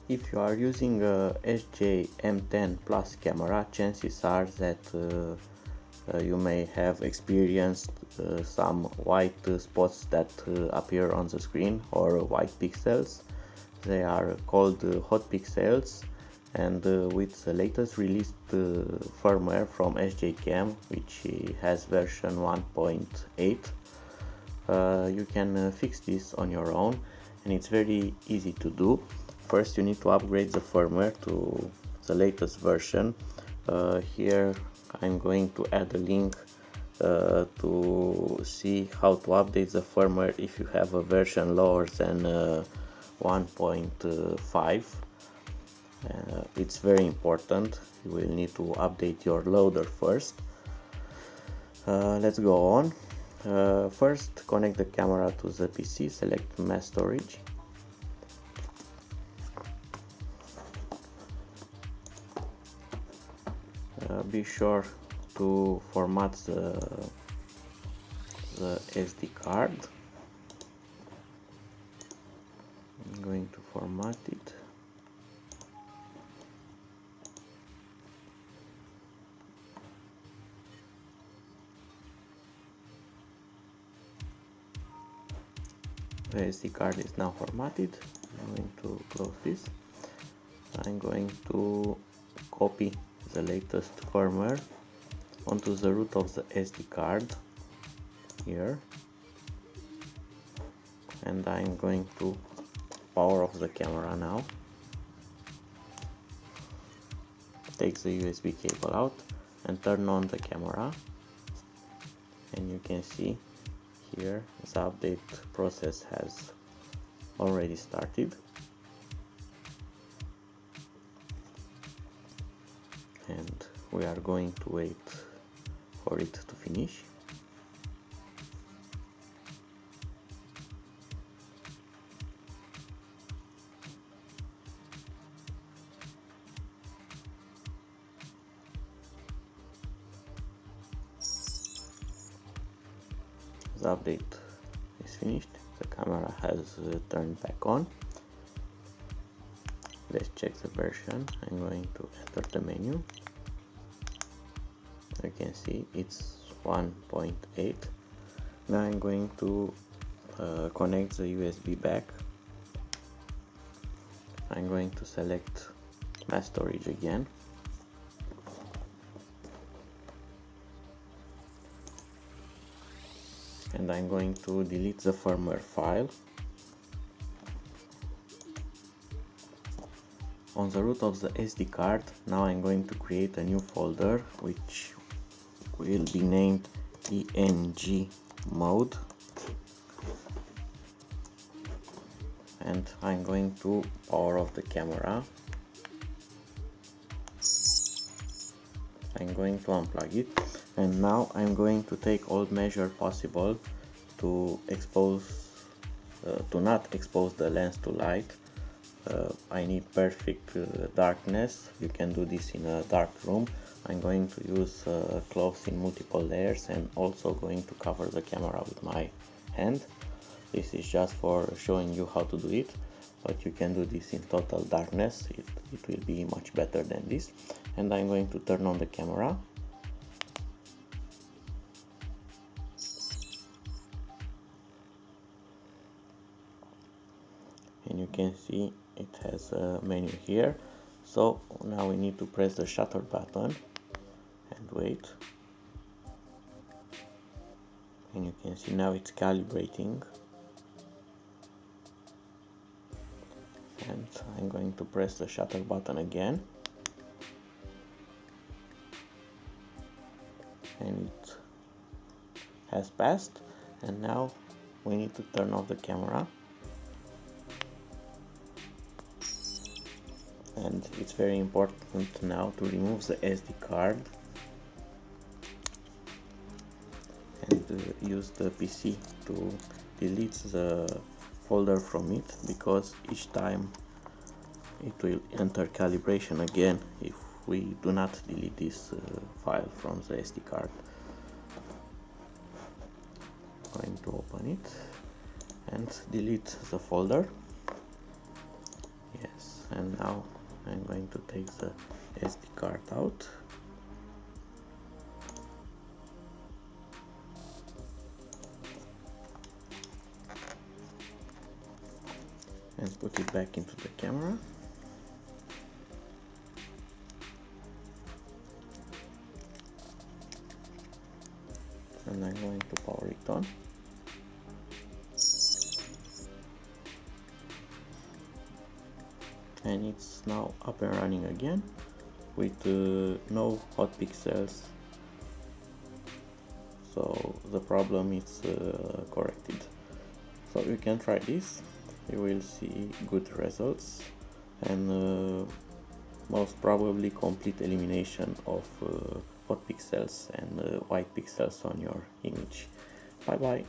If you are using a SJCam M10 Plus camera, chances are that you may have experienced some white spots that appear on the screen, or white pixels. They are called hot pixels, and with the latest released firmware from SJCam, which has version 1.8, you can fix this on your own, and it's very easy to do. First, you need to upgrade the firmware to the latest version. Here I'm going to add a link to see how to update the firmware if you have a version lower than 1.5. It's very important. You will need to update your loader first. Let's go on. First, connect the camera to the PC, select mass storage. Be sure to format the SD card. I'm going to format it. The SD card is now formatted. I'm going to close this. I'm going to copy the latest firmware onto the root of the SD card here, and I'm going to power off the camera now. Take the USB cable out and turn on the camera, and you can see here the update process has already started, and we are going to wait for it to finish. The update is finished. The camera has turned back on. Let's check the version. I'm going to enter the menu. You can see it's 1.8. Now I'm going to connect the USB back. I'm going to select mass storage again. And I'm going to delete the firmware file. On the root of the SD card, now I'm going to create a new folder which will be named ENG mode, and I'm going to power off the camera. I'm going to unplug it, and now I'm going to take all measures possible to not expose the lens to light. I need perfect darkness. You can do this in a dark room. I'm going to use cloth in multiple layers, and also going to cover the camera with my hand. This is just for showing you how to do it, but you can do this in total darkness. It will be much better than this. And I'm going to turn on the camera. And you can see it has a menu here. So now we need to press the shutter button and wait. And you can see now it's calibrating. And I'm going to press the shutter button again. And it has passed. And now we need to turn off the camera. And it's very important now to remove the SD card and use the PC to delete the folder from it, because each time it will enter calibration again if we do not delete this file from the SD card. I'm going to open it and delete the folder. Yes. And now I'm going to take the SD card out and put it back into the camera. And I'm going to power it on. And it's now up and running again with no hot pixels, so the problem is corrected. So you can try this, you will see good results and most probably complete elimination of hot pixels and white pixels on your image. Bye bye.